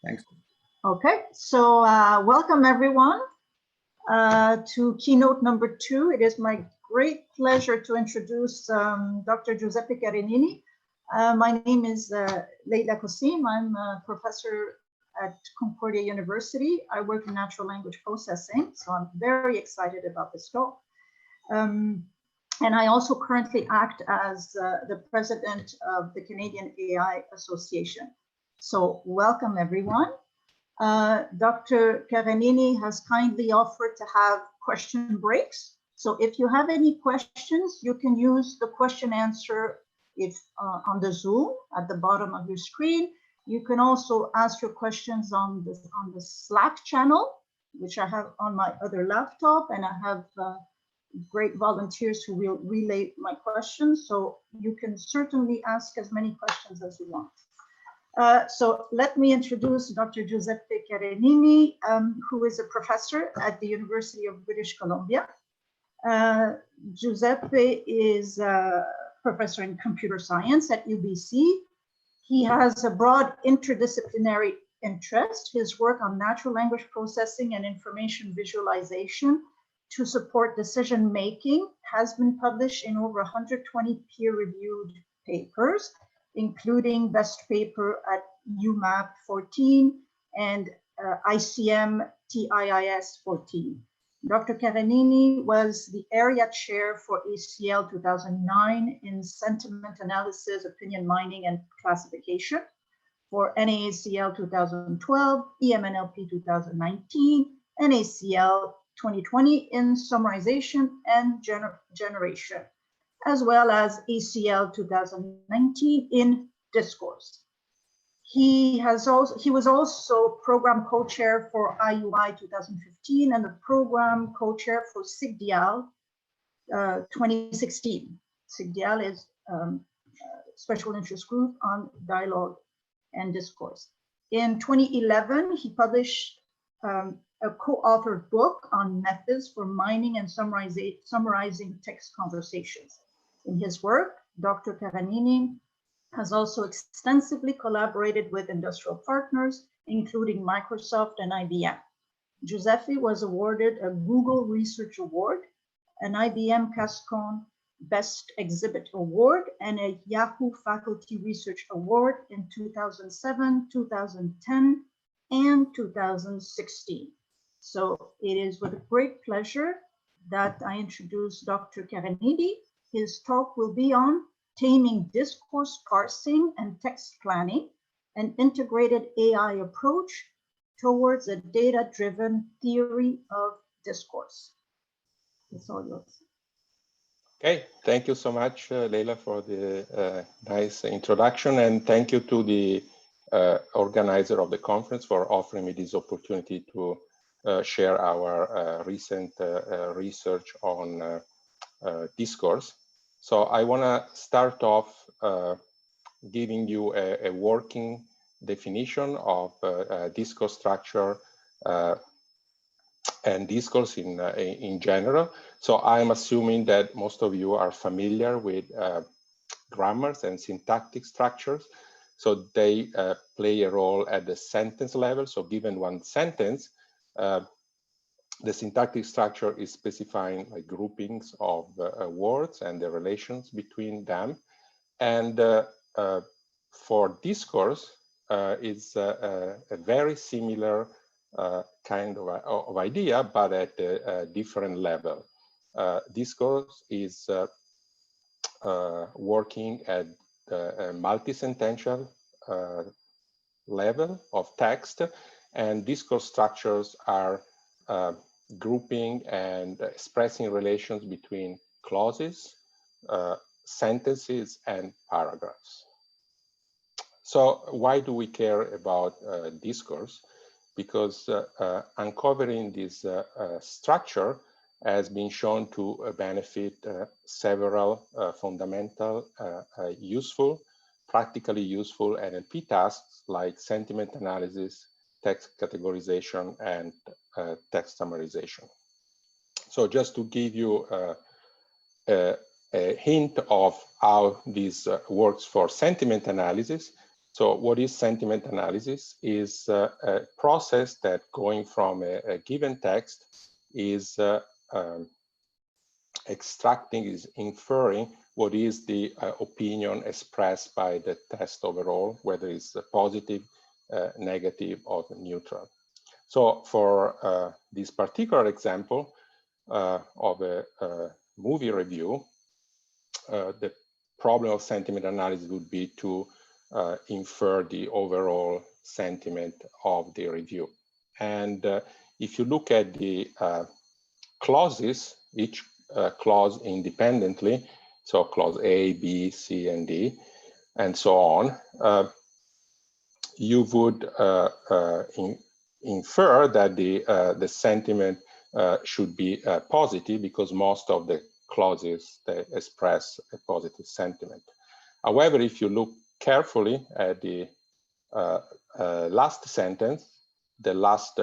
Thanks. Okay, so welcome everyone to keynote number 2. It is my great pleasure to introduce Dr. Giuseppe Carenini. My name is Leila Qasim. I'm a professor at Concordia University. I work in natural language processing, so I'm very excited about this talk. And I also currently act as the president of the Canadian AI Association. So welcome everyone. Dr. Carenini has kindly offered to have question breaks. So if you have any questions, you can use the question answer on the Zoom at the bottom of your screen. You can also ask your questions on the Slack channel, which I have on my other laptop, and I have great volunteers who will relay my questions. So you can certainly ask as many questions as you want. So let me introduce Dr. Giuseppe Carenini, who is a professor at the University of British Columbia. Giuseppe is a professor in computer science at UBC. He has a broad interdisciplinary interest. His work on natural language processing and information visualization to support decision making has been published in over 120 peer-reviewed papers, including best paper at UMAP 14 and ICM TIIS 14. Dr. Carenini was the area chair for ACL 2009 in sentiment analysis, opinion mining, and classification, for NAACL 2012, EMNLP 2019, and ACL 2020 in summarization and generation, as well as ACL 2019 in discourse. He was also program co-chair for IUI 2015 and the program co-chair for SIGDIAL 2016. SIGDIAL is a special interest group on dialogue and discourse. In 2011, he published a co-authored book on methods for mining and summarizing text conversations. In his work, Dr. Carenini has also extensively collaborated with industrial partners, including Microsoft and IBM. Giuseppe was awarded a Google Research Award, an IBM Cascone Best Exhibit Award, and a Yahoo Faculty Research Award in 2007, 2010, and 2016. So it is with great pleasure that I introduce Dr. Carenini. His talk will be on Taming Discourse Parsing and Text Planning, an integrated AI approach towards a data-driven theory of discourse. It's all yours. Okay, thank you so much, Leila, for the nice introduction, and thank you to the organizer of the conference for offering me this opportunity to share our recent research on discourse. So I want to start off giving you a working definition of discourse structure and discourse in general. So I'm assuming that most of you are familiar with grammars and syntactic structures. So they play a role at the sentence level. So given one sentence, the syntactic structure is specifying like groupings of words and the relations between them. And for discourse, it's a very similar kind of idea, but at a different level. Discourse is working at a multi-sentential level of text, and discourse structures are grouping and expressing relations between clauses, sentences, and paragraphs. So why do we care about discourse? Because uncovering this structure has been shown to benefit several fundamental, practically useful NLP tasks like sentiment analysis, text categorization, and text summarization. So just to give you a hint of how this works for sentiment analysis, So what is sentiment analysis? Is a process that going from a given text is extracting, is inferring what is the opinion expressed by the text overall, whether it's positive, negative, or neutral. So for this particular example of a movie review, the problem of sentiment analysis would be to infer the overall sentiment of the review. And if you look at the clauses, each clause independently, so clause A, B, C, and D, and so on, you would infer that the sentiment should be positive, because most of the clauses they express a positive sentiment. However, if you look carefully at the last sentence, the last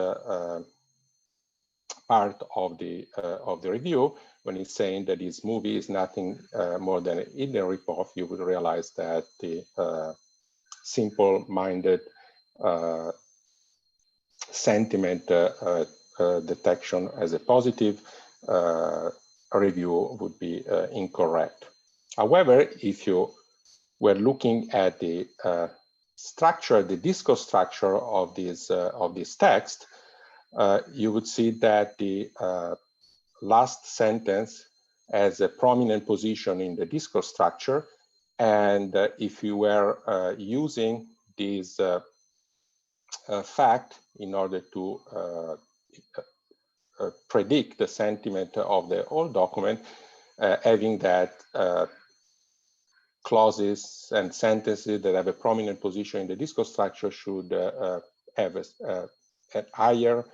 part of the review, when it's saying that this movie is nothing more than an hidden ripoff, you would realize that the simple-minded sentiment detection as a positive review would be incorrect. However, if you were looking at the structure, the discourse structure of this text, you would see that the last sentence has a prominent position in the discourse structure. And if you were using this fact in order to predict the sentiment of the whole document, having that clauses and sentences that have a prominent position in the discourse structure should have a higher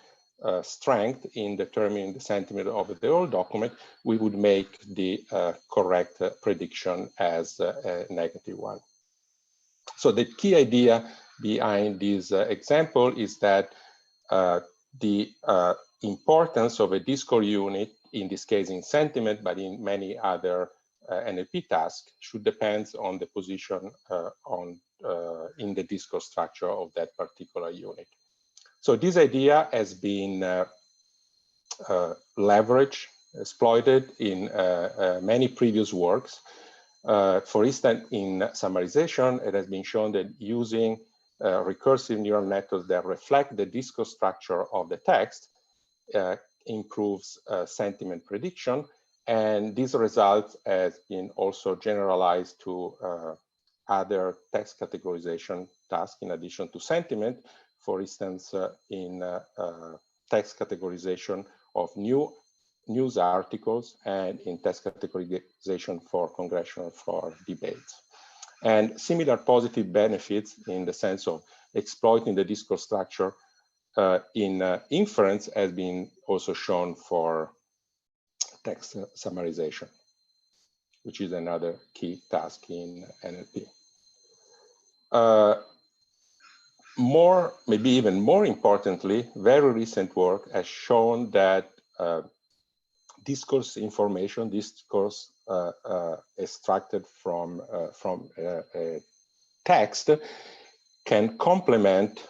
strength in determining the sentiment of the whole document, we would make the correct prediction as a negative one. So the key idea behind this example is that the importance of a discourse unit, in this case in sentiment, but in many other NLP tasks, should depend on the position in the discourse structure of that particular unit. So this idea has been leveraged, exploited in many previous works. For instance, in summarization, it has been shown that using recursive neural networks that reflect the discourse structure of the text improves sentiment prediction. And this result has been also generalized to other text categorization tasks in addition to sentiment. For instance, in text categorization of news articles and in text categorization for congressional floor debates. And similar positive benefits in the sense of exploiting the discourse structure in inference has been also shown for text summarization, which is another key task in NLP. Maybe even more importantly, very recent work has shown that discourse information, discourse extracted from a text, can complement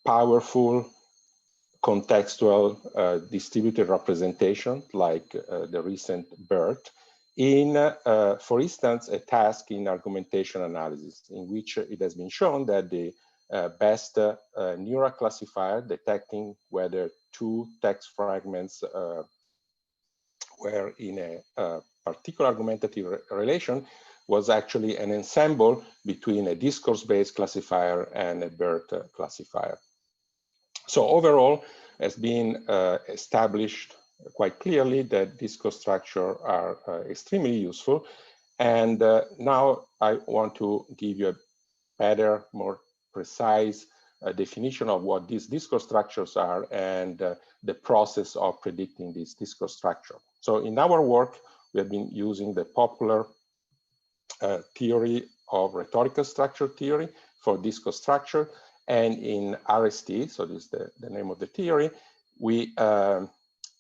powerful contextual distributed representation, like the recent BERT, in, for instance, a task in argumentation analysis, in which it has been shown that the best neural classifier detecting whether two text fragments were in a particular argumentative relation was actually an ensemble between a discourse-based classifier and a BERT classifier. So overall, has been established quite clearly that discourse structure are extremely useful. And now I want to give you a better, more precise definition of what these discourse structures are and the process of predicting this discourse structure. So in our work, we have been using the popular theory of rhetorical structure theory for discourse structure. And in RST, so this is the name of the theory, we,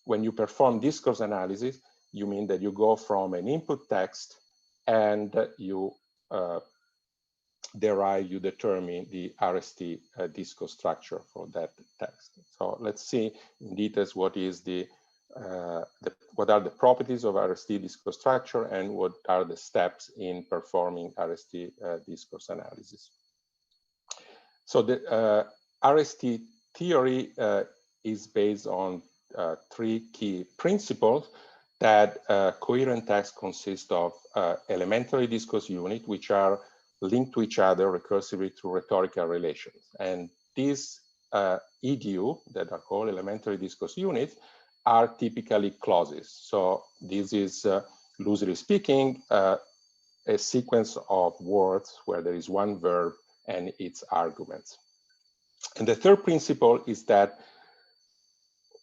when you perform discourse analysis, you mean that you go from an input text and you you determine the RST discourse structure for that text. So let's see in details what is what are the properties of RST discourse structure and what are the steps in performing RST discourse analysis. So the RST theory is based on three key principles that coherent text consists of elementary discourse units, which are linked to each other recursively through rhetorical relations. And these EDU, that are called elementary discourse units, are typically clauses. So this is, loosely speaking, a sequence of words where there is one verb and its arguments. And the third principle is that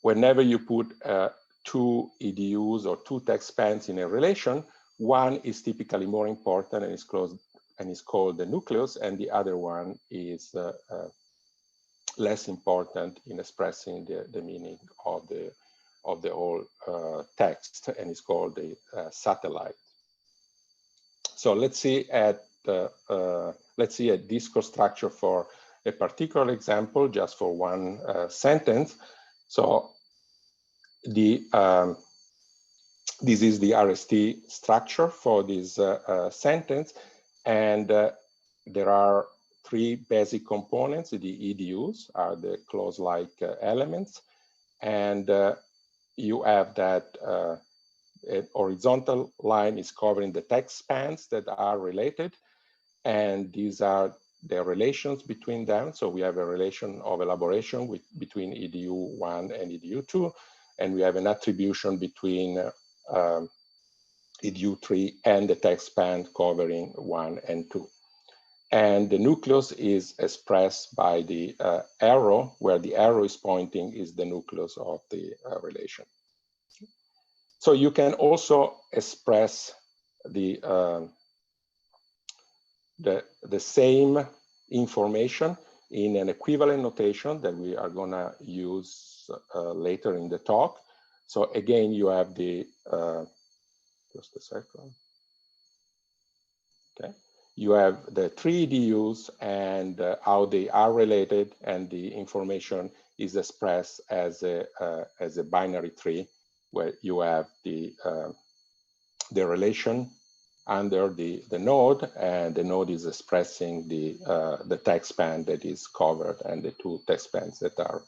whenever you put two EDUs or two text spans in a relation, one is typically more important and is called the nucleus, and the other one is less important in expressing the meaning of the whole text, and is called the satellite. So let's see at discourse structure for a particular example, just for one sentence. So this is the RST structure for this sentence, and there are three basic components. The EDUs are the clause-like elements, and you have that a horizontal line is covering the text spans that are related, and these are the relations between them. So we have a relation of elaboration between EDU 1 and EDU 2, and we have an attribution between EDU 3 and the text span covering 1 and 2. And the nucleus is expressed by the arrow, where the arrow is pointing is the nucleus of the relation. So you can also express the same information in an equivalent notation that we are going to use later in the talk. So again, you have the, just a second. Okay. You have the three EDUs and how they are related, and the information is expressed as a binary tree, where you have the relation under the node, and the node is expressing the text span that is covered and the two text spans that are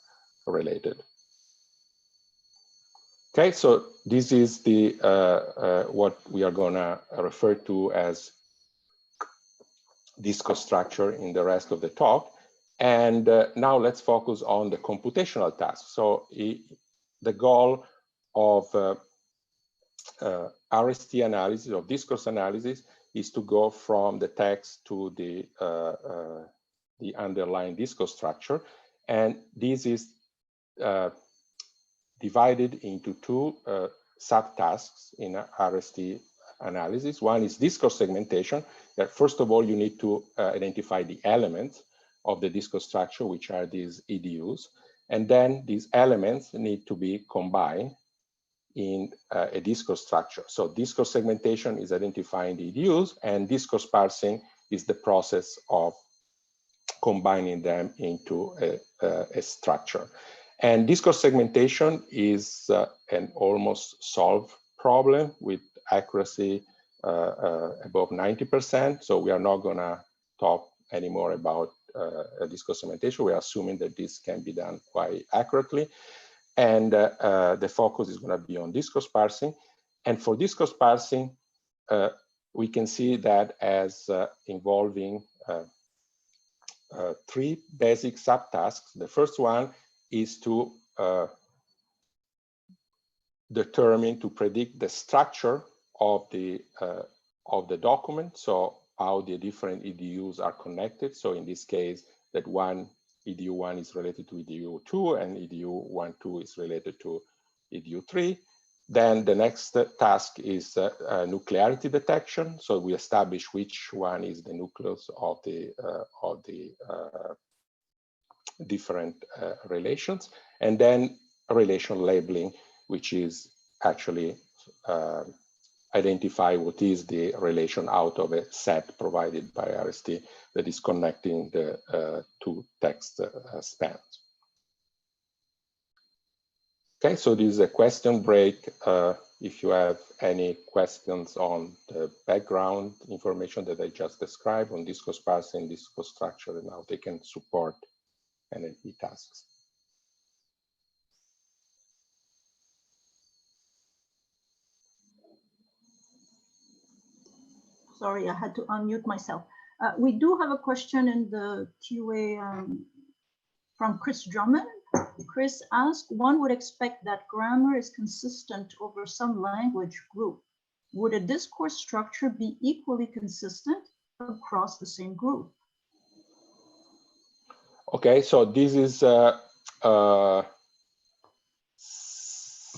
related. Okay, so this is the what we are gonna refer to as discourse structure in the rest of the talk. And now let's focus on the computational task. So the goal of RST analysis, of discourse analysis, is to go from the text to the underlying discourse structure. And this is divided into two subtasks in RST analysis. One is discourse segmentation, that first of all, you need to identify the elements of the discourse structure, which are these EDUs. And then these elements need to be combined in a discourse structure. So discourse segmentation is identifying the EDUs, and discourse parsing is the process of combining them into a structure. And discourse segmentation is an almost solved problem with accuracy above 90%. So we are not going to talk anymore about discourse segmentation. We are assuming that this can be done quite accurately. And the focus is going to be on discourse parsing. And for discourse parsing, we can see that as involving three basic subtasks. The first one is to determine, to predict the structure of the document. So how the different EDUs are connected. So in this case, that one EDU 1 is related to EDU 2, and EDU 1.2 is related to EDU 3. Then the next task is nuclearity detection. So we establish which one is the nucleus of the different relations, and then relation labeling, which is actually identify what is the relation out of a set provided by RST that is connecting the two text spans. Okay, so this is a question break. If you have any questions on the background information that I just described on discourse parsing, discourse structure, and how they can support NLP tasks. Sorry, I had to unmute myself. We do have a question in the QA from Chris Drummond. Chris asked, one would expect that grammar is consistent over some language group. Would a discourse structure be equally consistent across the same group? Okay, so this is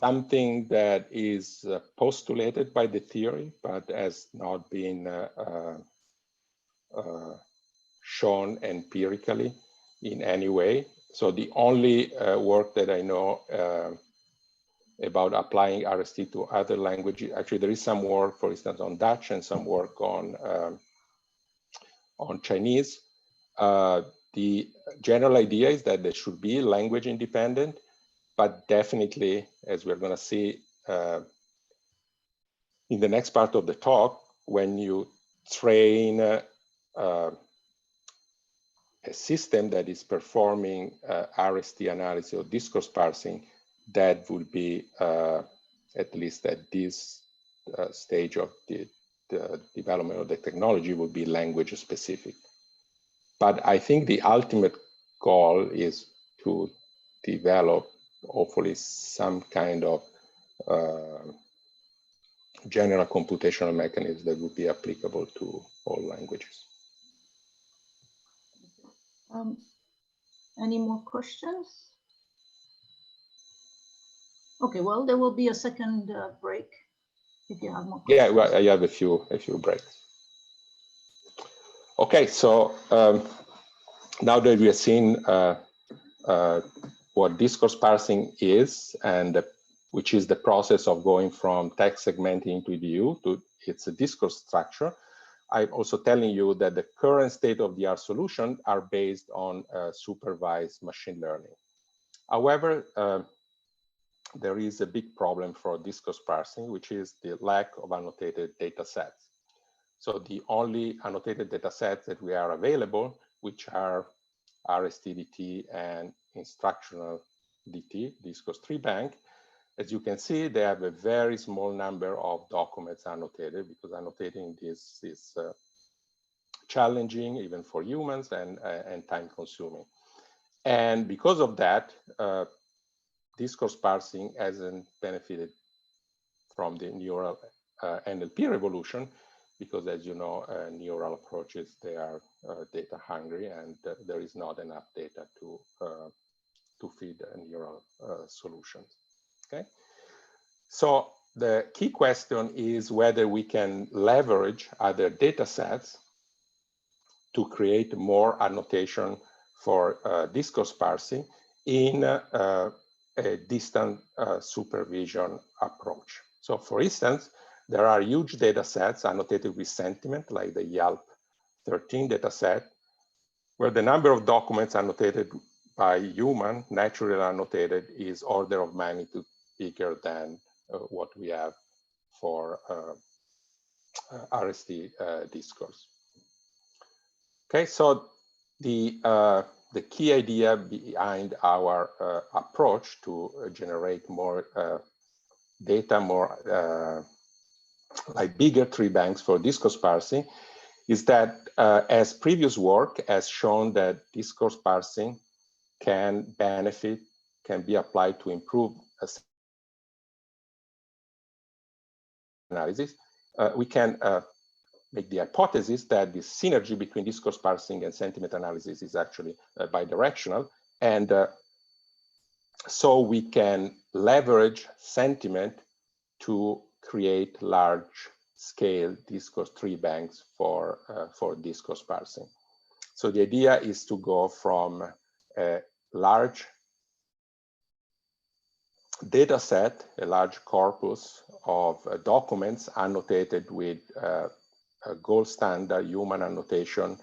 something that is postulated by the theory, but has not been shown empirically in any way. So the only work that I know about applying RST to other languages, actually there is some work, for instance, on Dutch and some work on Chinese. The general idea is that they should be language independent, but definitely, as we're going to see in the next part of the talk, when you train a system that is performing RST analysis or discourse parsing, that would be, at least at this stage of the development of the technology, would be language specific. But I think the ultimate goal is to develop, hopefully, some kind of general computational mechanism that would be applicable to all languages. Any more questions? Okay, well, there will be a second break if you have more questions. Yeah, well, I have a few breaks. Okay, so now that we have seen what discourse parsing is, and which is the process of going from text segmenting to EDU to its a discourse structure, I'm also telling you that the current state-of-the-art solutions are based on supervised machine learning. However, there is a big problem for discourse parsing, which is the lack of annotated data sets. So the only annotated data sets that we are available, which are RST-DT and instructional DT, discourse treebank, as you can see, they have a very small number of documents annotated, because annotating this is challenging even for humans and time consuming. And because of that, discourse parsing hasn't benefited from the neural NLP revolution, because as you know, neural approaches, they are data hungry, and there is not enough data to feed neural solutions. Okay, so the key question is whether we can leverage other data sets to create more annotation for discourse parsing in a distant supervision approach. So for instance, there are huge data sets annotated with sentiment, like the YALP13 data set, where the number of documents annotated by human, naturally annotated, is order of magnitude bigger than what we have for RST discourse. Okay, so the key idea behind our approach to generate more data, more like bigger tree banks for discourse parsing, is that as previous work has shown that discourse parsing can be applied to improve analysis, we can make the hypothesis that the synergy between discourse parsing and sentiment analysis is actually bidirectional, and so we can leverage sentiment to create large-scale discourse tree banks for discourse parsing. So the idea is to go from a large dataset, a large corpus of documents annotated with a gold standard human annotation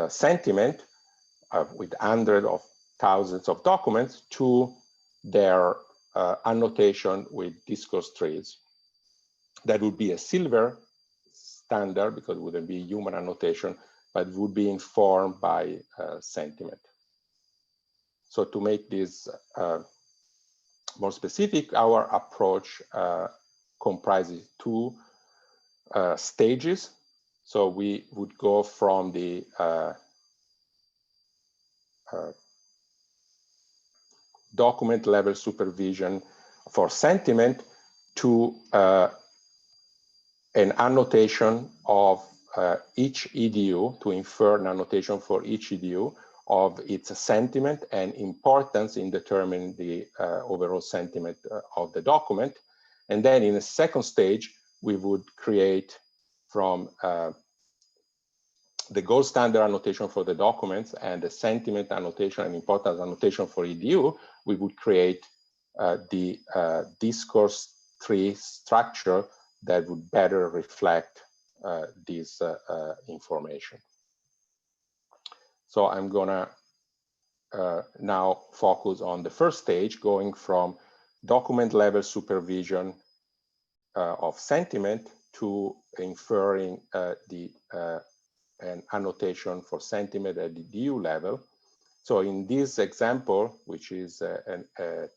sentiment with hundreds of thousands of documents to their annotation with discourse trees. That would be a silver standard because it wouldn't be human annotation, but would be informed by sentiment. So to make this more specific, our approach comprises two stages. So we would go from the document level supervision for sentiment to an annotation of each EDU, to infer an annotation for each EDU of its sentiment and importance in determining the overall sentiment of the document. And then in a second stage, we would create from the gold standard annotation for the documents and the sentiment annotation and importance annotation for EDU, we would create the discourse tree structure that would better reflect this information. So I'm gonna now focus on the first stage, going from document level supervision of sentiment to inferring an annotation for sentiment at the DU level. So in this example, which is a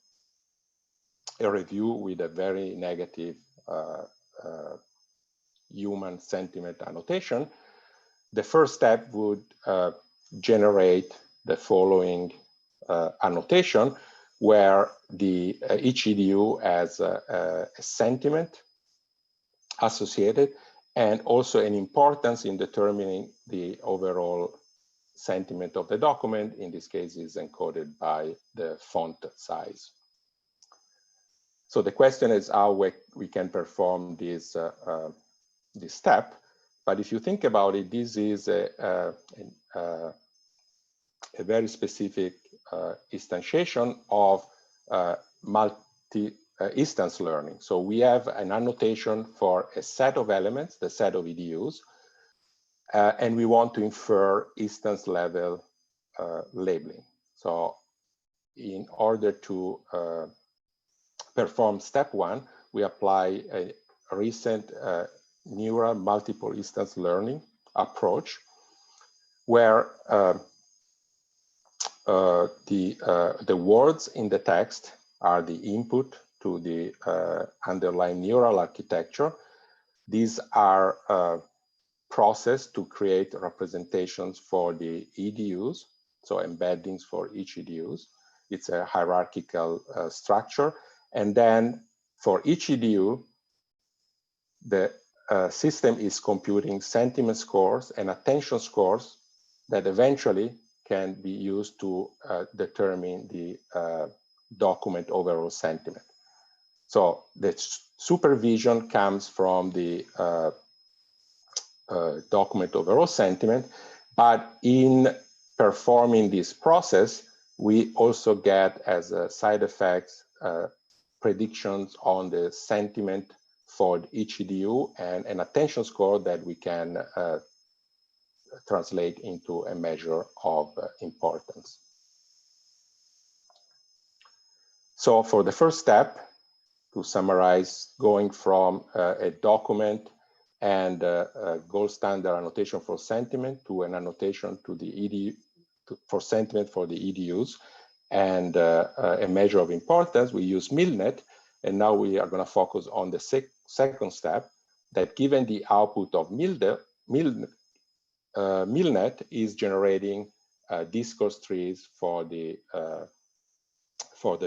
review with a very negative human sentiment annotation, the first step would generate the following annotation, where each EDU has a sentiment associated and also an importance in determining the overall sentiment of the document. In this case, is encoded by the font size. So the question is how we can perform this step. But if you think about it, this is a very specific instantiation of multi-instance learning. So we have an annotation for a set of elements, the set of EDUs, and we want to infer instance level labeling. So in order to perform step one, we apply a recent neural multiple instance learning approach, where the words in the text are the input to the underlying neural architecture. These are processed to create representations for the EDUs, so embeddings for each EDUs. It's a hierarchical structure. And then for each EDU, the system is computing sentiment scores and attention scores that eventually can be used to determine the document overall sentiment. So the supervision comes from the document overall sentiment, but in performing this process, we also get as a side effect predictions on the sentiment for each EDU and an attention score that we can translate into a measure of importance. So for the first step, to summarize, going from a document and a gold standard annotation for sentiment to an annotation to the EDU for sentiment for the EDUs and a measure of importance, we use MILNet. And now we are going to focus on the second step, that given the output of MILNet is generating discourse trees for the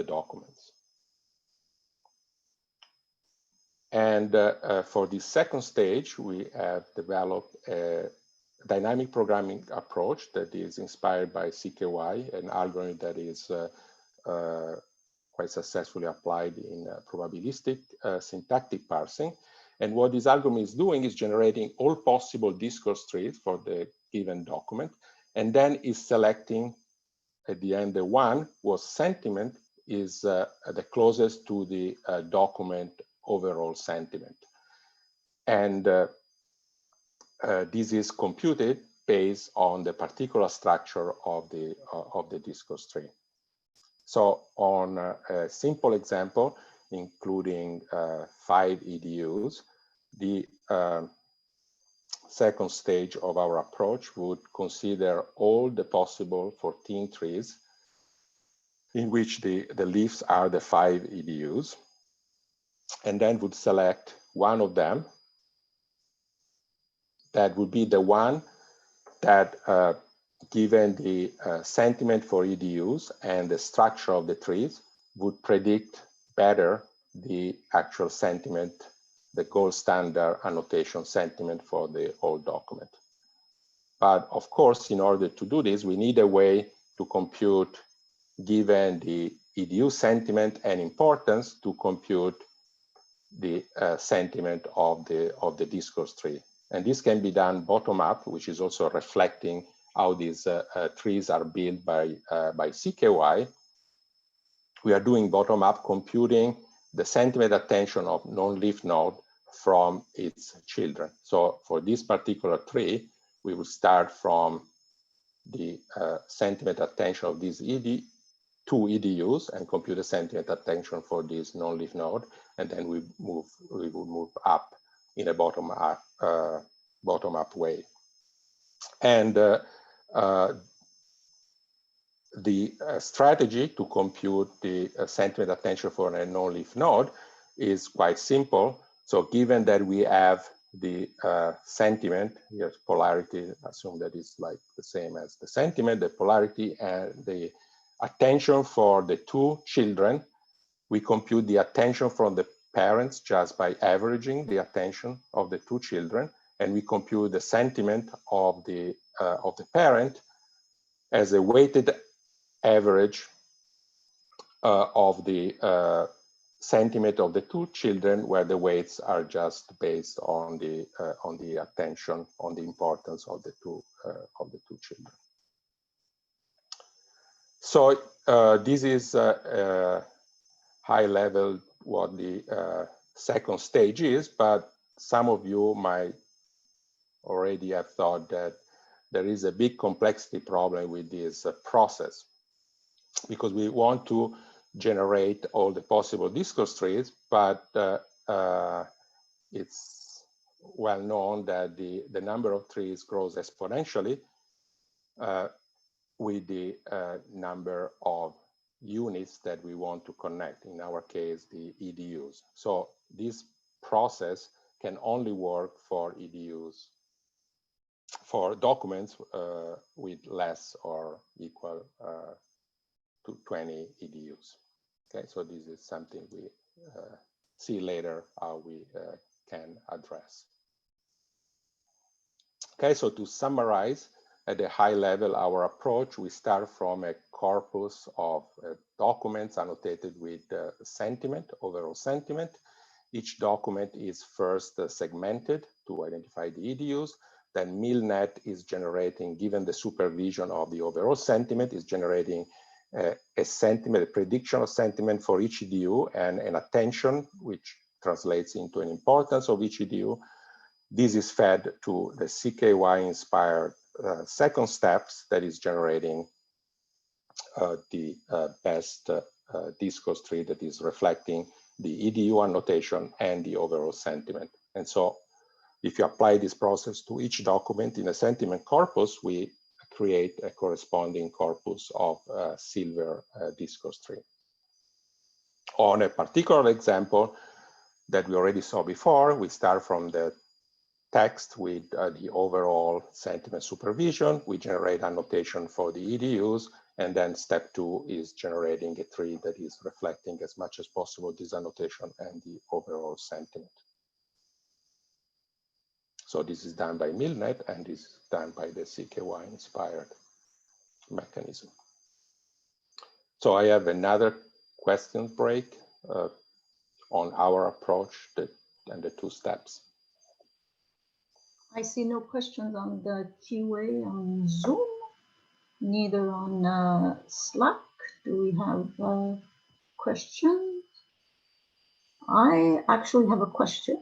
documents. And for the second stage, we have developed a dynamic programming approach that is inspired by CKY, an algorithm that is quite successfully applied in probabilistic syntactic parsing. And what this algorithm is doing is generating all possible discourse trees for the given document, and then is selecting at the end the one was sentiment is the closest to the document overall sentiment. And this is computed based on the particular structure of the discourse tree. So on a simple example, including 5 EDUs, the second stage of our approach would consider all the possible 14 trees in which the leaves are the 5 EDUs, and then would select one of them that would be the one that, given the sentiment for EDUs and the structure of the trees, would predict better the actual sentiment, the gold standard annotation sentiment for the whole document. But of course, in order to do this, we need a way to compute, given the EDU sentiment and importance, to compute the sentiment of the discourse tree. And this can be done bottom up, which is also reflecting how these trees are built by CKY. We are doing bottom up computing the sentiment attention of non-leaf node from its children. So for this particular tree, we will start from the sentiment attention of these two EDUs and compute the sentiment attention for this non-leaf node, and then we will move up in a bottom up way. And the strategy to compute the sentiment attention for a non-leaf node is quite simple. So given that we have the sentiment, here's polarity, assume that it's like the same as the sentiment, the polarity and the attention for the two children, we compute the attention from the parents just by averaging the attention of the two children, and we compute the sentiment of the parent as a weighted average of the sentiment of the two children, where the weights are just based on the attention, on the importance of the two children. So this is high level what the second stage is, but some of you might already have thought that there is a big complexity problem with this process, because we want to generate all the possible discourse trees, but it's well known that the number of trees grows exponentially with the number of units that we want to connect, in our case, the EDUs. So this process can only work for EDUs, for documents with less or equal to 20 EDUs. Okay, so this is something we see later how we can address. Okay, so to summarize, at a high level, our approach, we start from a corpus of documents annotated with sentiment, overall sentiment. Each document is first segmented to identify the EDUs. Then MILNet is generating, given the supervision of the overall sentiment, is generating a sentiment, a prediction of sentiment for each EDU, and an attention, which translates into an importance of each EDU. This is fed to the CKY-inspired second steps that is generating the best discourse tree that is reflecting the EDU annotation and the overall sentiment. And so if you apply this process to each document in a sentiment corpus, we create a corresponding corpus of silver discourse tree. On a particular example that we already saw before, we start from the text with the overall sentiment supervision. We generate annotation for the EDUs, and then step 2 is generating a tree that is reflecting as much as possible this annotation and the overall sentiment. So this is done by MILNet, and this is done by the CKY-inspired mechanism. So I have another question break on our approach and the 2 steps. I see no questions on the QA on Zoom, neither on Slack. Do we have question. I actually have a question.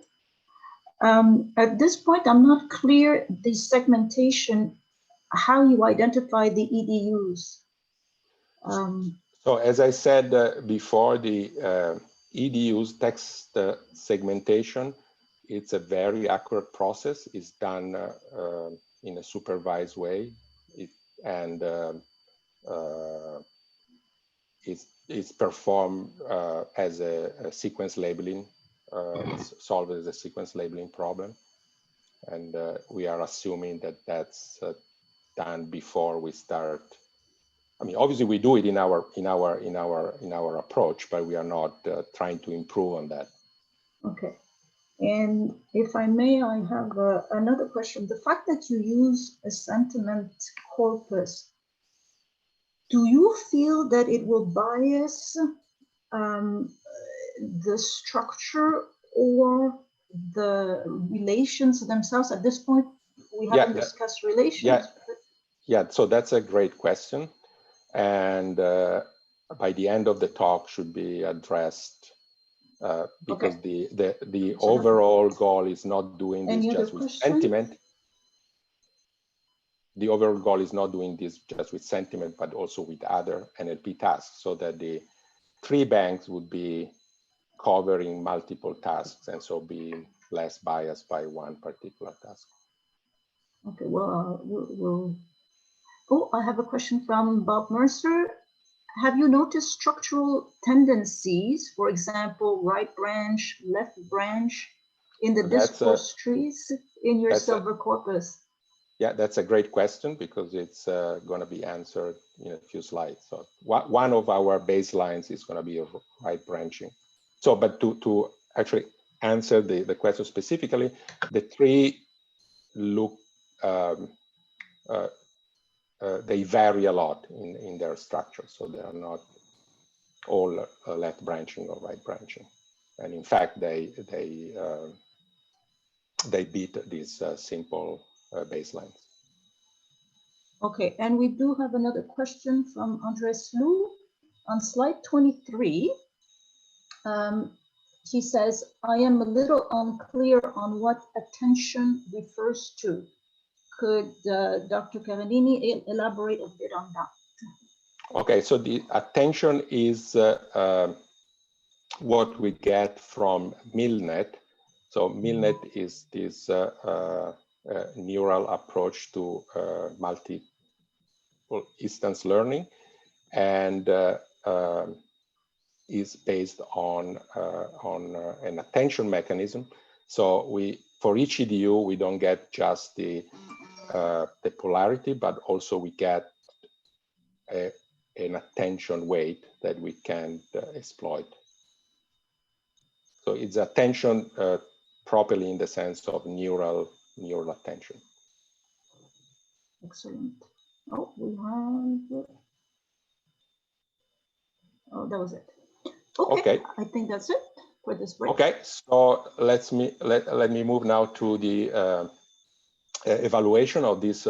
At this point, I'm not clear the segmentation, how you identify the EDUs. So as I said before, the EDUs text segmentation, it's a very accurate process. It's done in a supervised way, it's performed as a sequence labeling. It's solved as a sequence labeling problem, and we are assuming that that's done before we start. I mean, obviously we do it in our approach, but we are not trying to improve on that. Okay. And if I may, I have another question. The fact that you use a sentiment corpus, do you feel that it will bias the structure or the relations themselves? At this point, we haven't discussed relations. Yeah, so that's a great question. And by the end of the talk should be addressed because the overall goal is not doing this just with sentiment. The overall goal is not doing this just with sentiment, but also with other NLP tasks, so that the tree banks would be covering multiple tasks and so being less biased by one particular task. Okay, well, oh, I have a question from Bob Mercer. Have you noticed structural tendencies, for example, right branch, left branch, in the discourse trees in your silver corpus? Yeah, that's a great question because it's going to be answered in a few slides. So one of our baselines is going to be right branching. So, but to actually answer the question specifically, the tree look, they vary a lot in their structure. So they are not all left branching or right branching. And in fact, they beat these simple baselines. Okay, and we do have another question from Andres Lou on slide 23. He says, I am a little unclear on what attention refers to. Could Dr. Carenini elaborate a bit on that? Okay, so the attention is what we get from MILNet. So MILNet is this neural approach to multiple instance learning, and is based on an attention mechanism. So for each EDU, we don't get just the polarity, but also we get an attention weight that we can exploit. So it's attention properly in the sense of neural attention. Excellent. Oh, we have. Oh, that was it. Okay. I think that's it for this break. Okay, so let me move now to the evaluation of this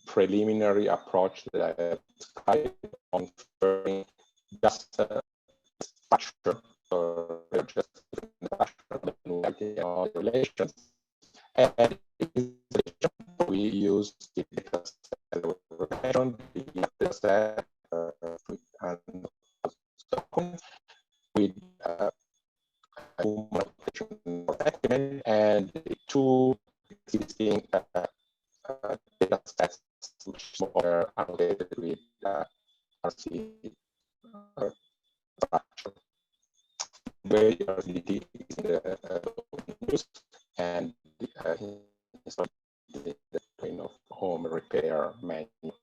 preliminary approach that I have described on just structure or just relations. And we use the dataset with and the two existing datasets which are annotated with Parsin structure. Where the use and the kind of home repair manual.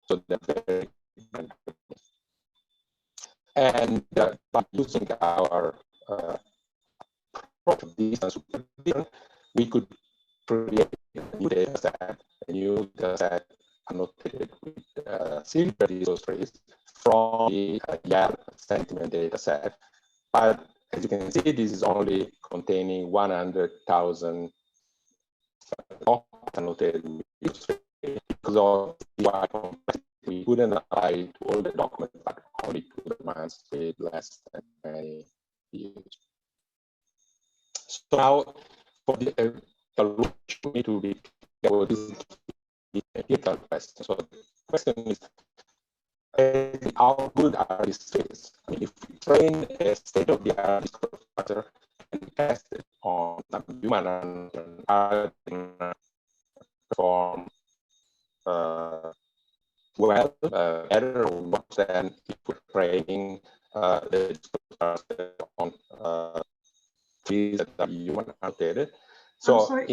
So they're very different. And by using our approach of distance supervision, we could create a new dataset annotated with silver discourse trees from the YAL sentiment dataset. But as you can see, this is only containing 100,000 annotated with because of the we couldn't apply to all the documents, but only to the ones with less than 20 views. So now, for the evaluation, we need to be clear what is the empirical question. So the question is, how good are these trees? I mean, if we train a state-of-the-art discourse structure and test it on some human and perform well, better or worse than if we're training the discourse on trees that are human annotated. So, I'm sorry,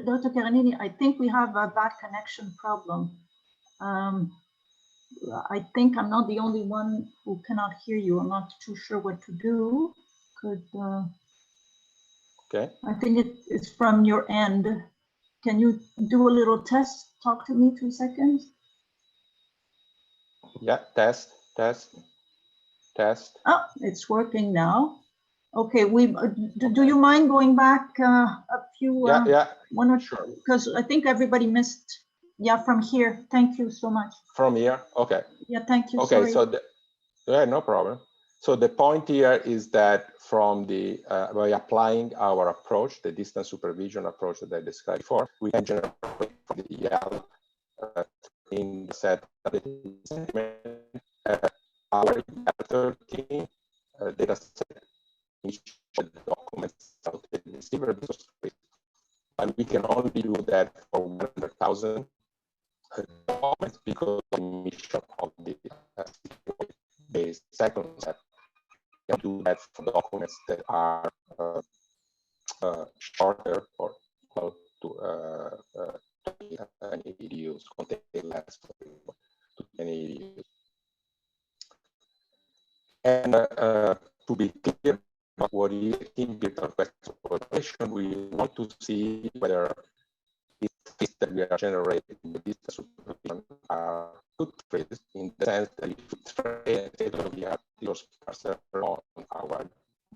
Dr. Carenini, I think we have a bad connection problem. I think I'm not the only one who cannot hear you. I'm not too sure what to do. Okay. I think it's from your end. Can you do a little test? Talk to me 2 seconds. Yeah, test. Oh, it's working now. Okay, do you mind going back a few? One or sure. Because I think everybody missed. Yeah, from here. Thank you so much. From here, okay. Yeah, thank you. Okay, sorry. So no problem. So the point here is that from the by applying our approach, the distance supervision approach that I described before, we can generate from the EL in the set of our 13 data set which documents out in the receiver, and we can only do that for 100,000 documents because of the mission of the based second set. We can do that for documents that are shorter or equal to any EDUs, contain less to any EDUs. And to be clear about what is empirical question for evaluation, we want to see whether the trees that we are generating in the distance supervision are good trees, in the sense that if we train a state-of-the-art discourse parser on our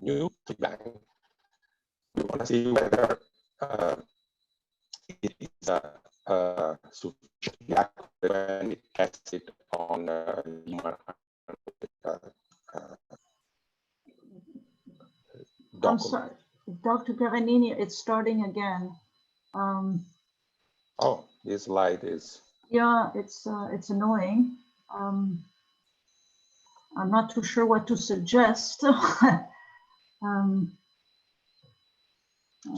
new tree bank, we want to see whether it is sufficiently accurate when we test it on human. I'm sorry, Dr. Carenini, it's starting again. Oh, this light is. Yeah, it's annoying. I'm not too sure what to suggest. So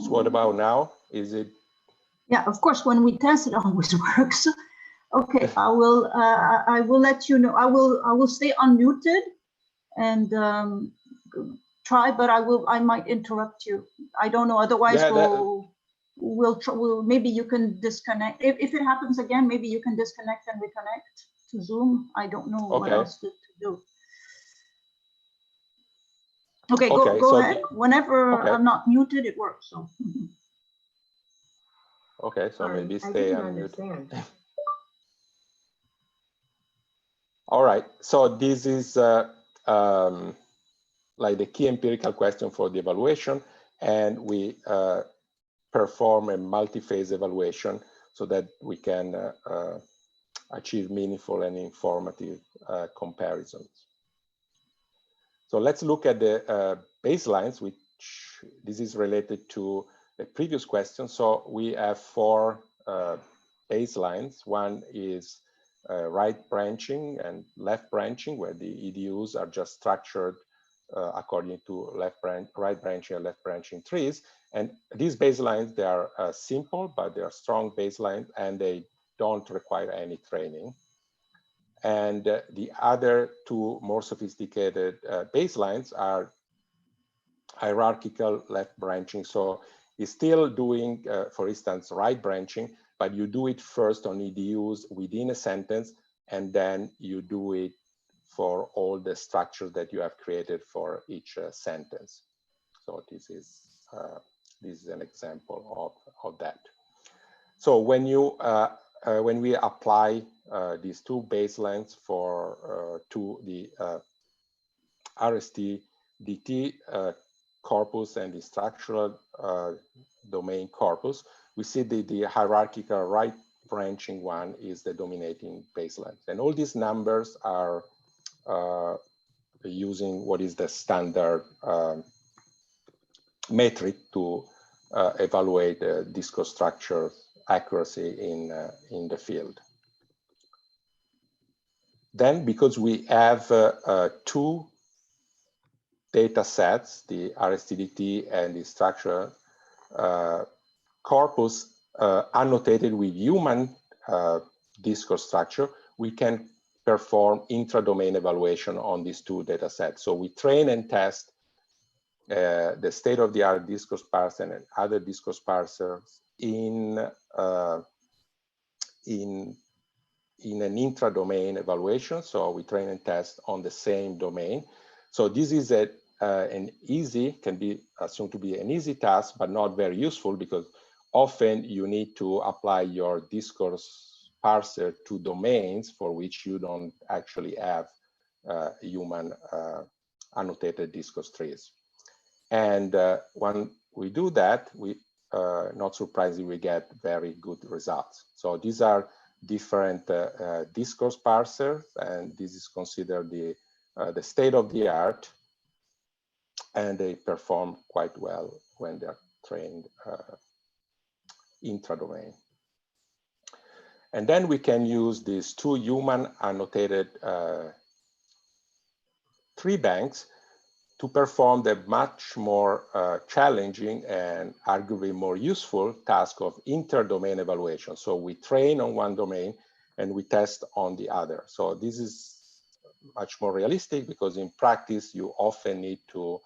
what about now? Is it? Yeah, of course, when we test it always works. Okay, I will let you know. I will stay unmuted and try, but I might interrupt you. I don't know. Otherwise, we'll maybe you can disconnect. If it happens again, maybe you can disconnect and reconnect to Zoom. I don't know what else to do. Okay, go ahead. Whenever I'm not muted, it works. So. Okay, so maybe stay unmuted. All right, so this is like the key empirical question for the evaluation, and we perform a multi-phase evaluation so that we can achieve meaningful and informative comparisons. So let's look at the baselines, which this is related to the previous question. So we have 4 baselines. One is right branching and left branching, where the EDUs are just structured according to right branching and left branching trees. And these baselines, they are simple, but they are strong baselines, and they don't require any training. And the other 2 more sophisticated baselines are hierarchical left branching. So it's still doing, for instance, right branching, but you do it first on EDUs within a sentence, and then you do it for all the structures that you have created for each sentence. So this is an example of that. So when we apply these 2 baselines to the RST DT corpus and the structural domain corpus, we see the hierarchical right branching one is the dominating baseline. And all these numbers are using what is the standard metric to evaluate the discourse structure accuracy in the field. Then, because we have two data sets, the RSTDT and the structure corpus annotated with human discourse structure, we can perform intra-domain evaluation on these two data sets. So we train and test the state-of-the-art discourse parser and other discourse parsers in an intra-domain evaluation. So we train and test on the same domain. So this is can be assumed to be an easy task, but not very useful, because often you need to apply your discourse parser to domains for which you don't actually have human annotated discourse trees. And when we do that, we not surprisingly, we get very good results. So these are different discourse parsers, and this is considered the state of the art, and they perform quite well when they're trained intra-domain. And then we can use these two human annotated tree banks to perform the much more challenging and arguably more useful task of inter-domain evaluation. So we train on one domain and we test on the other. So this is much more realistic, because in practice you often need to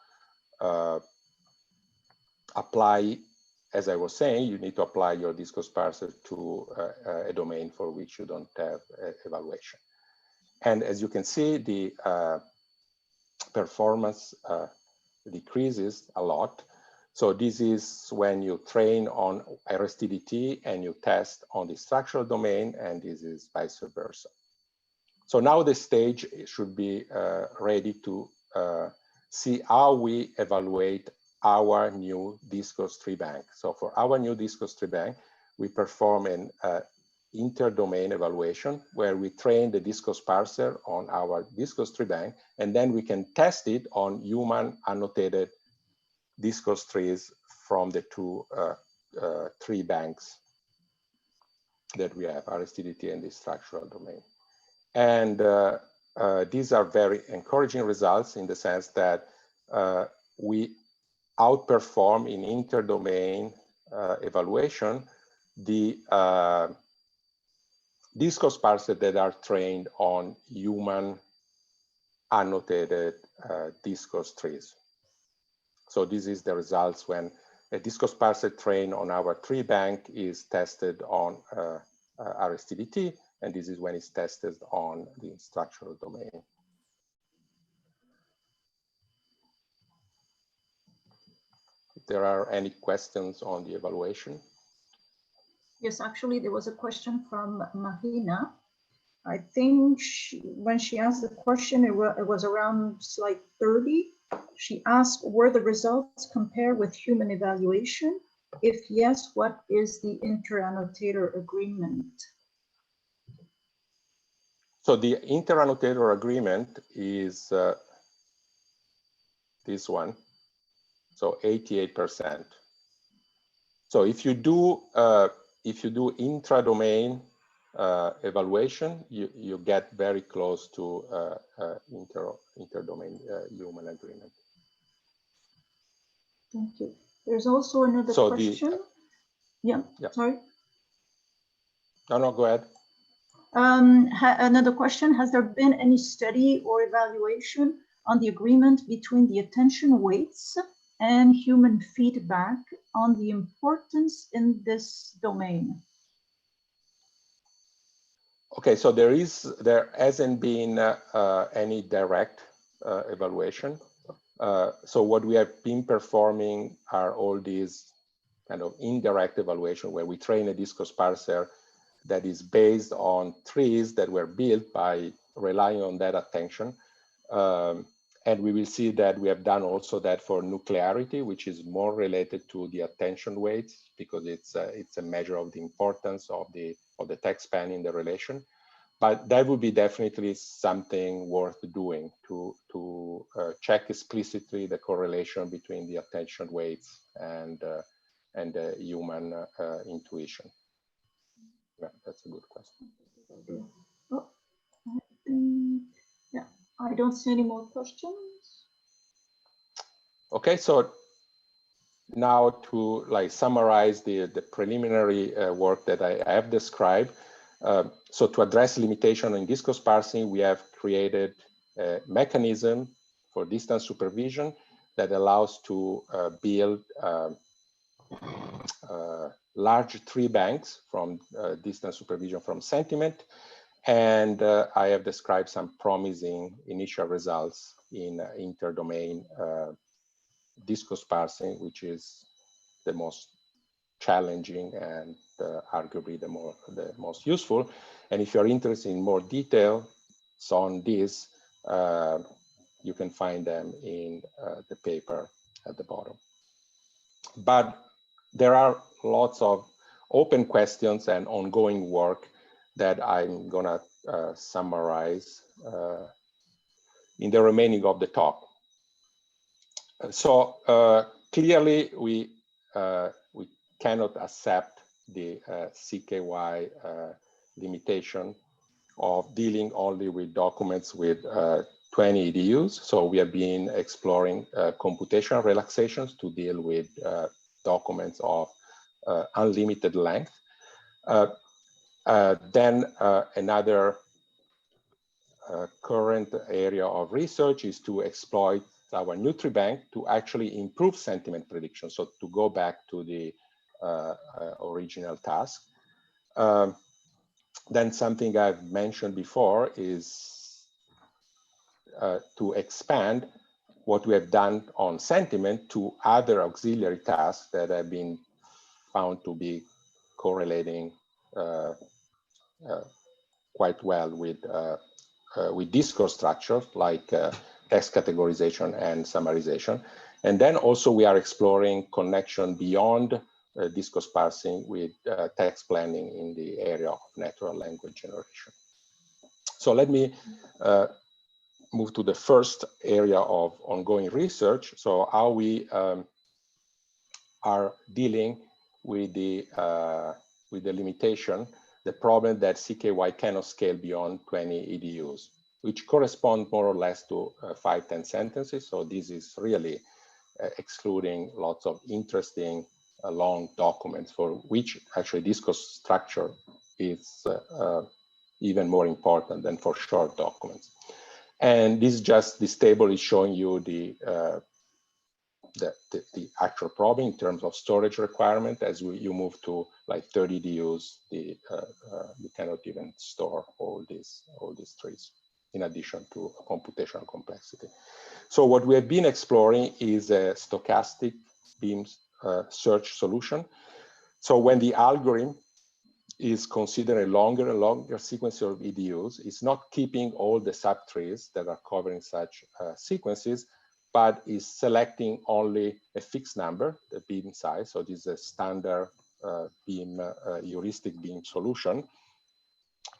apply, as I was saying, you need to apply your discourse parser to a domain for which you don't have evaluation. And as you can see, the performance decreases a lot. So this is when you train on RSTDT and you test on the structural domain, and this is vice versa. So now the stage should be ready to see how we evaluate our new discourse tree bank. So for our new discourse tree bank, we perform an inter-domain evaluation where we train the discourse parser on our discourse tree bank, and then we can test it on human annotated discourse trees from the two tree banks that we have, RSTDT and the structural domain. And these are very encouraging results, in the sense that we outperform in inter-domain evaluation the discourse parsers that are trained on human annotated discourse trees. So this is the results when a discourse parser trained on our tree bank is tested on RSTDT, and this is when it's tested on the structural domain. If there are any questions on the evaluation. Yes, actually, there was a question from Mahina. I think when she asked the question, it was around slide 30. She asked, were the results compared with human evaluation? If yes, what is the inter-annotator agreement? So the inter-annotator agreement is this one, so 88%. So if you do intra-domain evaluation, you get very close to inter-domain human agreement. Thank you. There's also another question. Yeah, sorry. No, go ahead. Another question, has there been any study or evaluation on the agreement between the attention weights and human feedback on the importance in this domain? Okay, so there hasn't been any direct evaluation. So what we have been performing are all these kind of indirect evaluation, where we train a discourse parser that is based on trees that were built by relying on that attention. And we will see that we have done also that for nuclearity, which is more related to the attention weights, because it's a measure of the importance of the text span in the relation. But that would be definitely something worth doing to check explicitly the correlation between the attention weights and the human intuition. Yeah, that's a good question. Oh, yeah, I don't see any more questions. Okay, so now to summarize the preliminary work that I have described. So to address limitation in discourse parsing, we have created a mechanism for distance supervision that allows to build large tree banks from distance supervision from sentiment. And I have described some promising initial results in interdomain discourse parsing, which is the most challenging and arguably the most useful. And if you're interested in more details on this, you can find them in the paper at the bottom. But there are lots of open questions and ongoing work that I'm gonna summarize in the remaining of the talk. So clearly we cannot accept the CKY limitation of dealing only with documents with 20 EDUs. So we have been exploring computational relaxations to deal with documents of unlimited length. Then another current area of research is to exploit our treebank to actually improve sentiment prediction. So to go back to the original task. Then something I've mentioned before is to expand what we have done on sentiment to other auxiliary tasks that have been found to be correlating quite well with discourse structure, like text categorization and summarization. And then also we are exploring connection beyond discourse parsing with text planning in the area of natural language generation. So let me move to the first area of ongoing research. So how we are dealing with the limitation, the problem that CKY cannot scale beyond 20 EDUs, which correspond more or less to 5-10 sentences. So this is really excluding lots of interesting long documents for which actually discourse structure is even more important than for short documents. And this table is showing you the actual problem in terms of storage requirement. As you move to like 30 DUs, you cannot even store all these trees, in addition to computational complexity. So what we have been exploring is a stochastic beam search solution. So when the algorithm is considering a longer sequence of EDUs, it's not keeping all the subtrees that are covering such sequences, but is selecting only a fixed number, the beam size. So this is a standard beam heuristic beam solution,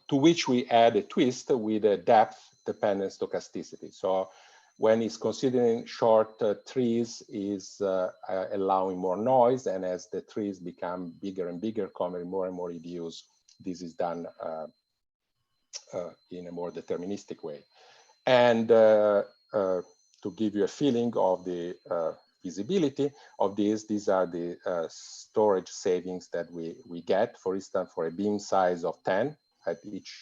to which we add a twist with a depth-dependent stochasticity. So when it's considering short trees, is allowing more noise, and as the trees become bigger and bigger, covering more and more EDUs, this is done in a more deterministic way. And to give you a feeling of the feasibility of this, these are the storage savings that we get. For instance, for a beam size of 10, at each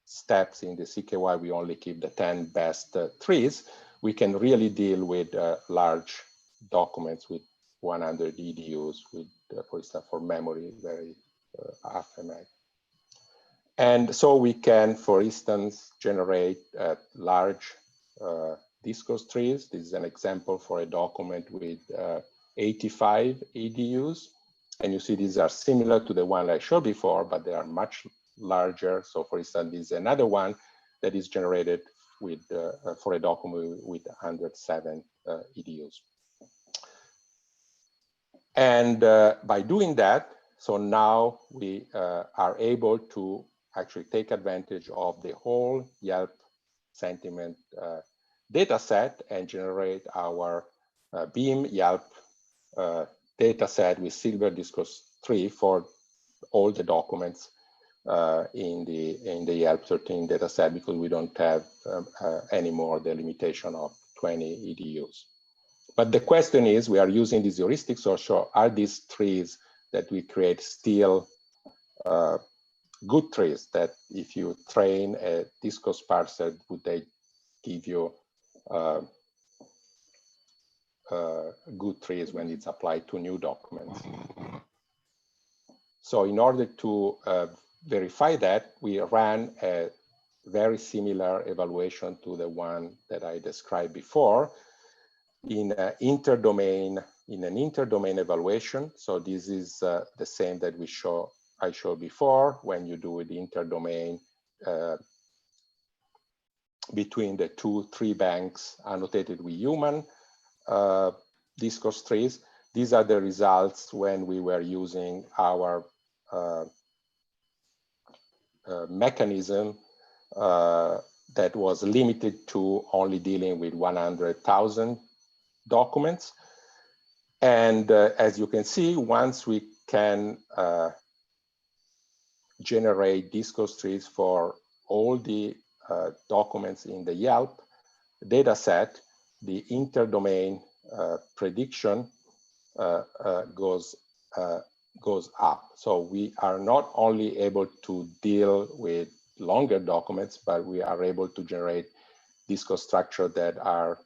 steps in the CKY, we only keep the 10 best trees. We can really deal with large documents with 100 EDUs, with, for instance, for memory, very half a meg. And so we can, for instance, generate large discourse trees. This is an example for a document with 85 EDUs. And you see these are similar to the one I showed before, but they are much larger. So for instance, this is another one that is generated with for a document with 107 EDUs. And by doing that, so now we are able to actually take advantage of the whole Yelp sentiment data set and generate our Beam Yelp data set with Silver Discourse 3 for all the documents in the Yelp 13 data set, because we don't have anymore the limitation of 20 EDUs. But the question is, we are using these heuristics, so are these trees that we create still good trees, that if you train a discourse parser, would they give you good trees when it's applied to new documents? So in order to verify that, we ran a very similar evaluation to the one that I described before in an interdomain evaluation. So this is the same that I showed before when you do the interdomain between the two tree banks annotated with human discourse trees. These are the results when we were using our mechanism that was limited to only dealing with 100,000 documents. And as you can see, once we can generate discourse trees for all the documents in the Yelp data set, the interdomain prediction goes up. So we are not only able to deal with longer documents, but we are able to generate discourse structure that are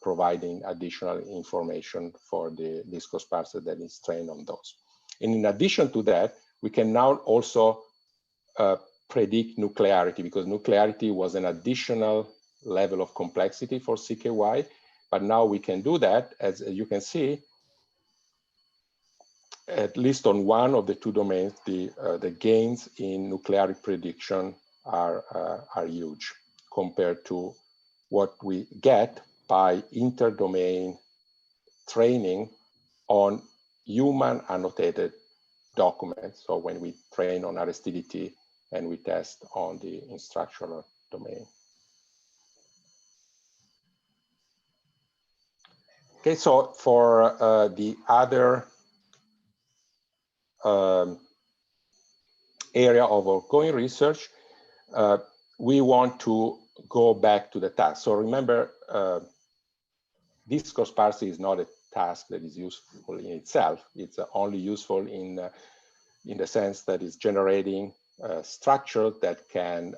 providing additional information for the discourse parser that is trained on those. And in addition to that, we can now also predict nuclearity, because nuclearity was an additional level of complexity for CKY, but now we can do that. As you can see, at least on one of the two domains, the gains in nuclearity prediction are huge compared to what we get by interdomain training on human annotated documents. So when we train on RSTDT and we test on the instructional domain. Okay, so for the other area of ongoing research, we want to go back to the task. So remember, discourse parsing is not a task that is useful in itself. It's only useful in the sense that it's generating structure that can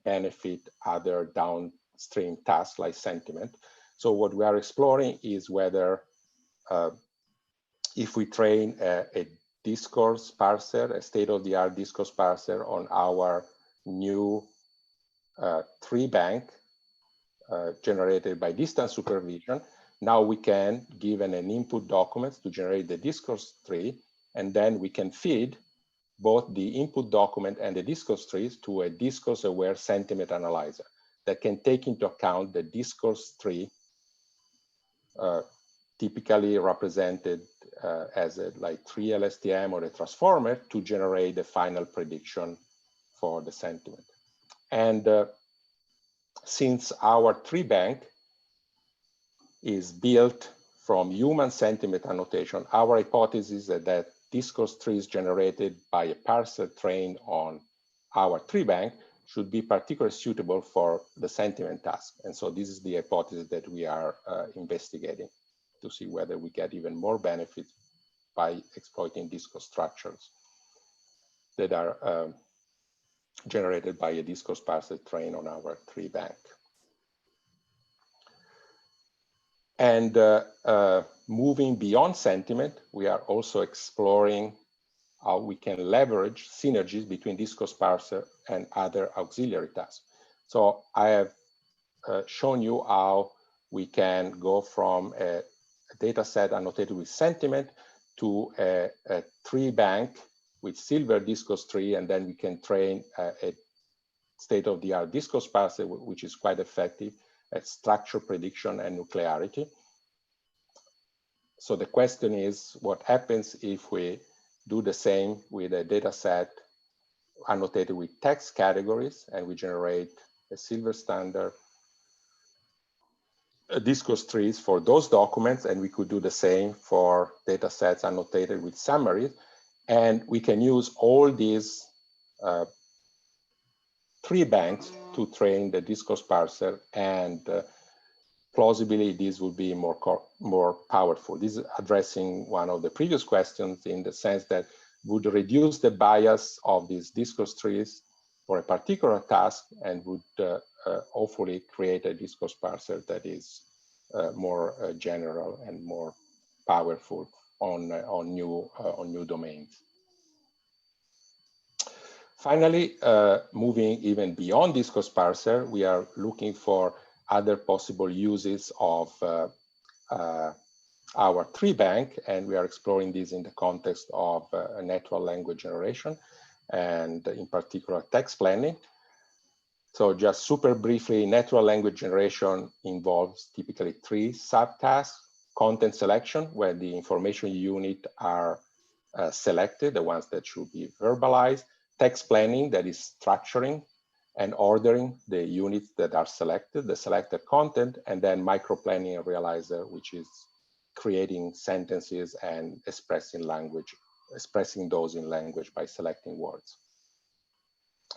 benefit other downstream tasks like sentiment. So what we are exploring is whether if we train a discourse parser, a state-of-the-art discourse parser on our new tree bank generated by distance supervision, now we can give an input documents to generate the discourse tree, and then we can feed both the input document and the discourse trees to a discourse-aware sentiment analyzer that can take into account the discourse tree, typically represented as a like tree LSTM or a transformer, to generate the final prediction for the sentiment. And since our tree bank is built from human sentiment annotation, our hypothesis is that discourse trees generated by a parser trained on our tree bank should be particularly suitable for the sentiment task. And so this is the hypothesis that we are investigating to see whether we get even more benefit by exploiting discourse structures that are generated by a discourse parser trained on our tree bank. And moving beyond sentiment, we are also exploring how we can leverage synergies between discourse parser and other auxiliary tasks. So I have shown you how we can go from a data set annotated with sentiment to a tree bank with silver discourse tree, and then we can train a state-of-the-art discourse parser, which is quite effective at structure prediction and nuclearity. So the question is, what happens if we do the same with a data set annotated with text categories, and we generate a silver standard discourse trees for those documents, and we could do the same for data sets annotated with summaries, and we can use all these tree banks to train the discourse parser, and plausibly this would be more powerful. This is addressing one of the previous questions, in the sense that would reduce the bias of these discourse trees for a particular task, and would hopefully create a discourse parser that is more general and more powerful on new domains. Finally, moving even beyond discourse parser, we are looking for other possible uses of our tree bank, and we are exploring this in the context of natural language generation, and in particular text planning. So just super briefly, natural language generation involves typically three subtasks: content selection, where the information unit are selected, the ones that should be verbalized; text planning, that is structuring and ordering the units that are selected, the selected content; and then micro planning and realizer, which is creating sentences and expressing those in language by selecting words.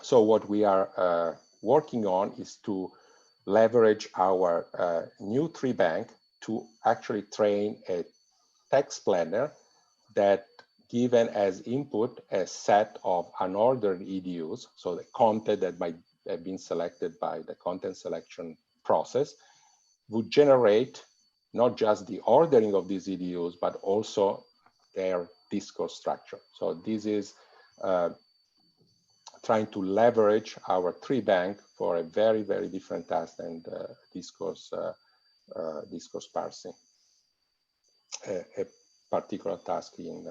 So what we are working on is to leverage our new tree bank to actually train a text planner that, given as input a set of unordered EDUs, so the content that might have been selected by the content selection process, would generate not just the ordering of these EDUs, but also their discourse structure. So this is trying to leverage our tree bank for a very, very different task than discourse parsing. A particular task in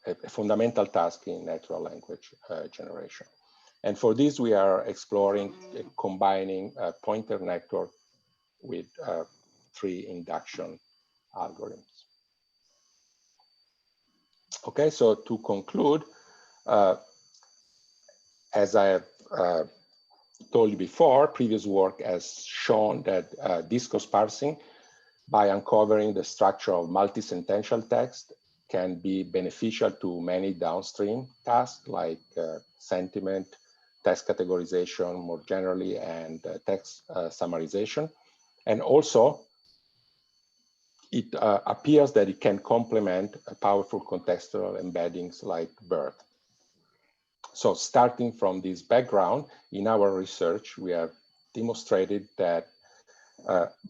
a fundamental task in natural language generation. And for this, we are exploring combining a pointer network with tree induction algorithms. Okay, so to conclude, as I have told you before, previous work has shown that discourse parsing, by uncovering the structure of multi-sentential text, can be beneficial to many downstream tasks like sentiment, text categorization more generally, and text summarization. And also, it appears that it can complement powerful contextual embeddings like BERT. So starting from this background, in our research, we have demonstrated that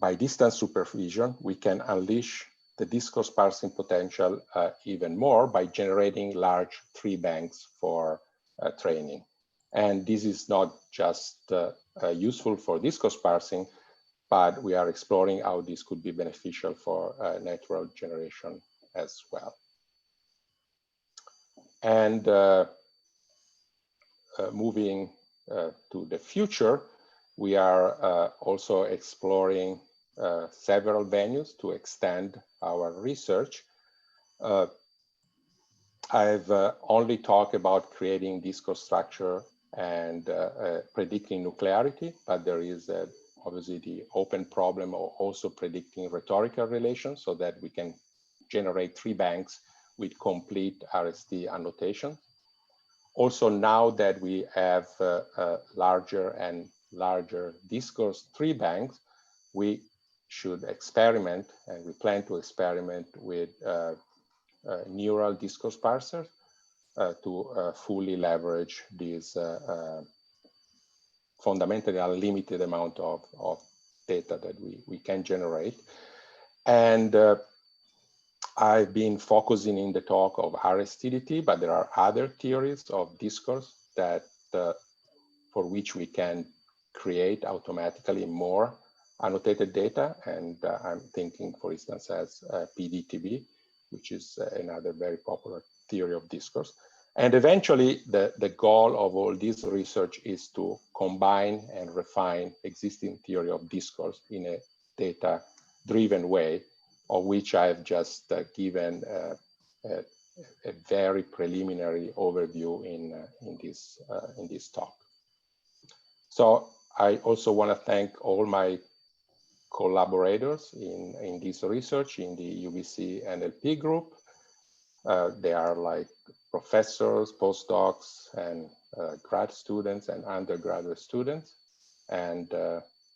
by distance supervision, we can unleash the discourse parsing potential even more by generating large tree banks for training. And this is not just useful for discourse parsing, but we are exploring how this could be beneficial for natural generation as well. And moving to the future, we are also exploring several venues to extend our research. I've only talked about creating discourse structure and predicting nuclearity, but there is obviously the open problem of also predicting rhetorical relations, so that we can generate tree banks with complete RST annotation. Also, now that we have larger and larger discourse tree banks, we should experiment, and we plan to experiment with neural discourse parsers to fully leverage this fundamentally unlimited amount of data that we can generate. And I've been focusing in the talk of RSTDT, but there are other theories of discourse that for which we can create automatically more annotated data. And I'm thinking, for instance, as PDTB, which is another very popular theory of discourse. And eventually, the goal of all this research is to combine and refine existing theory of discourse in a data-driven way, of which I've just given a very preliminary overview in this talk. So I also want to thank all my collaborators in this research in the UBC NLP group. They are like professors, postdocs, and grad students and undergraduate students. And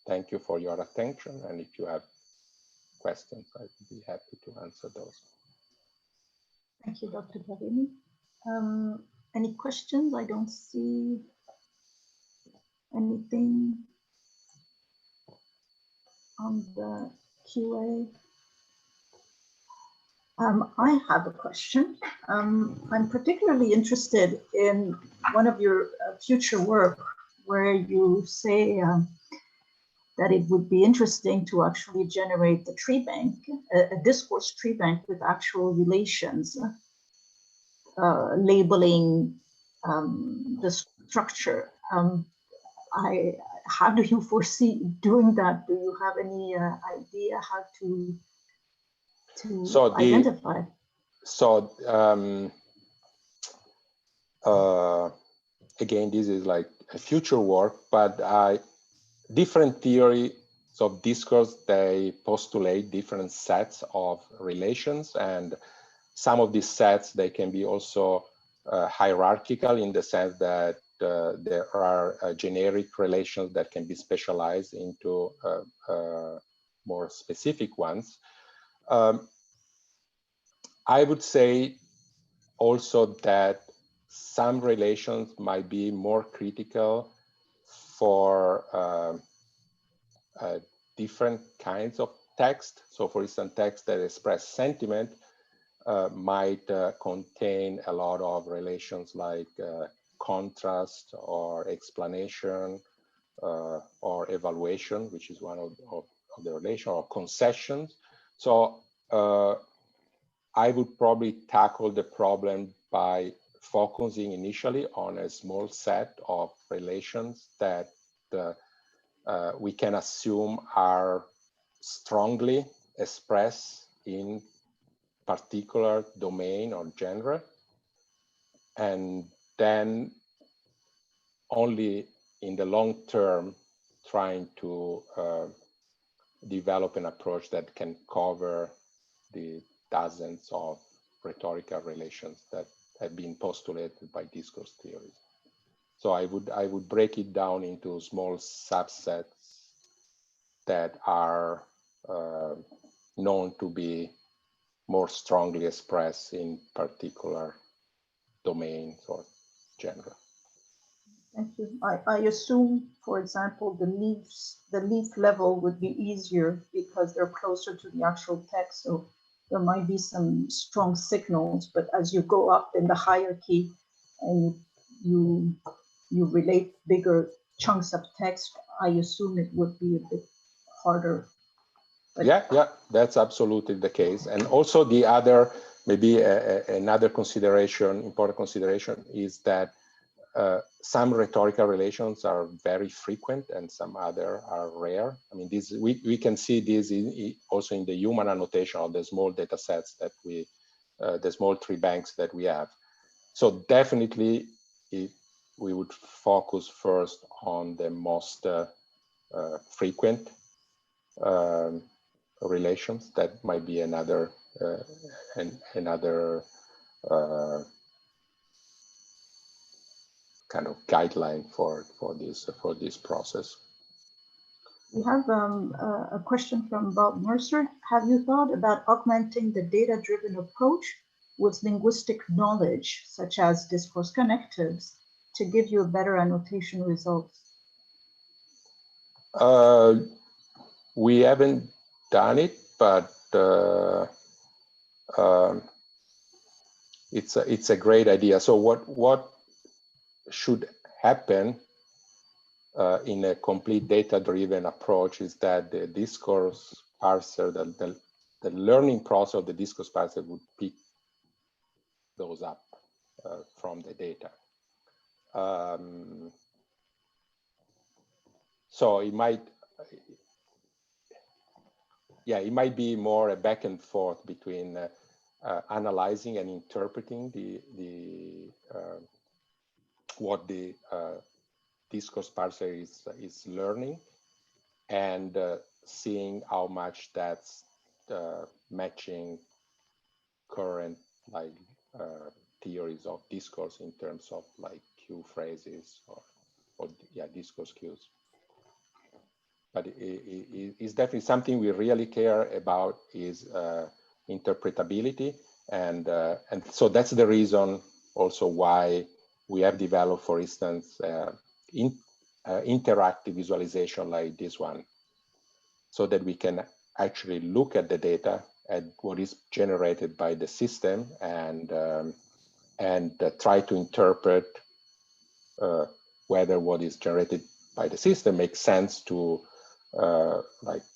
thank you for your attention. And if you have questions, I'd be happy to answer those. Thank you, Dr. Carenini. Any questions? I don't see anything on the QA. I have a question. I'm particularly interested in one of your future work where you say that it would be interesting to actually generate the tree bank, a discourse tree bank with actual relations, labeling the structure. How do you foresee doing that? Do you have any idea how to identify? Again, this is like a future work, but different theories of discourse, they postulate different sets of relations, and some of these sets, they can be also hierarchical in the sense that there are generic relations that can be specialized into more specific ones. I would say also that some relations might be more critical for different kinds of text. So for instance, text that express sentiment might contain a lot of relations like contrast or explanation or evaluation, which is one of the relation, or concessions. So I would probably tackle the problem by focusing initially on a small set of relations that we can assume are strongly expressed in particular domain or genre, and then only in the long term trying to develop an approach that can cover the dozens of rhetorical relations that have been postulated by discourse theory. So I would break it down into small subsets that are known to be more strongly expressed in particular domains or genre. Thank you. I assume, for example, the leaf level would be easier because they're closer to the actual text. So there might be some strong signals, but as you go up in the hierarchy and you relate bigger chunks of text, I assume it would be a bit harder. But yeah, that's absolutely the case. And also the other, maybe another consideration, important consideration, is that some rhetorical relations are very frequent and some other are rare. I mean, this we can see this also in the human annotation of the small data sets that the small tree banks that we have. So definitely, if we would focus first on the most frequent relations, that might be another kind of guideline for this process. We have a question from Bob Mercer. Have you thought about augmenting the data-driven approach with linguistic knowledge, such as discourse connectives, to give you a better annotation results? We haven't done it, but it's a great idea. So what should happen in a complete data-driven approach is that the discourse parser, the learning process of the discourse parser would pick those up from the data. So it might be more a back and forth between analyzing and interpreting what the discourse parser is learning, and seeing how much that's matching current theories of discourse in terms of cue phrases or discourse cues. But it's definitely something we really care about is interpretability, and so that's the reason also why we have developed, for instance, interactive visualization like this one, so that we can actually look at the data, at what is generated by the system, and try to interpret whether what is generated by the system makes sense to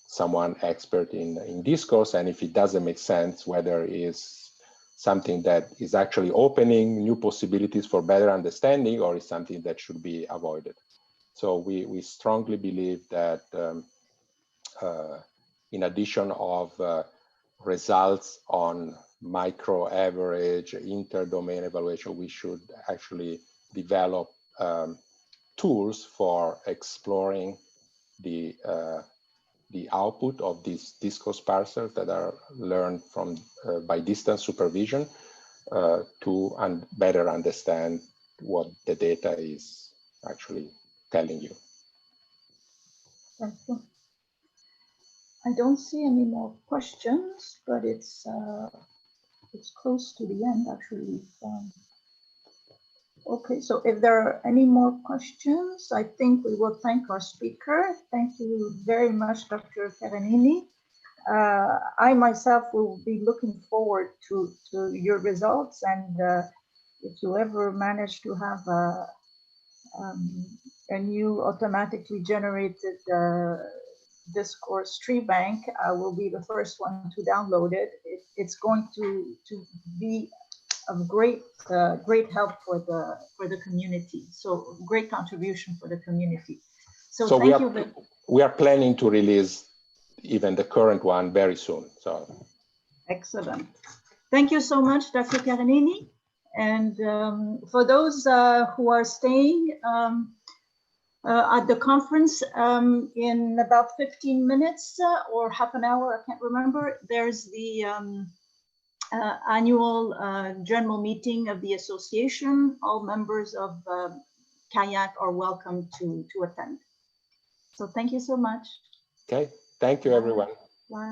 someone expert in discourse, and if it doesn't make sense, whether it is something that is actually opening new possibilities for better understanding, or is something that should be avoided. So we strongly believe that in addition of results on micro, average, inter-domain evaluation, we should actually develop tools for exploring the output of these discourse parsers that are learned from by distance supervision to better understand what the data is actually telling you. Thank you. I don't see any more questions, but it's close to the end, actually. Okay, so if there are any more questions, I think we will thank our speaker. Thank you very much, Dr. Carenini. I myself will be looking forward to your results, and if you ever manage to have a new automatically generated discourse treebank, I will be the first one to download it. It's going to be of great help for the community. So great contribution for the community. So thank you. We are planning to release even the current one very soon. So excellent. Thank you so much, Dr. Carenini. And for those who are staying at the conference in about 15 minutes or half an hour, I can't remember, there's the annual general meeting of the association. All members of Kayak are welcome to attend. So thank you so much. Okay, thank you, everyone. Bye.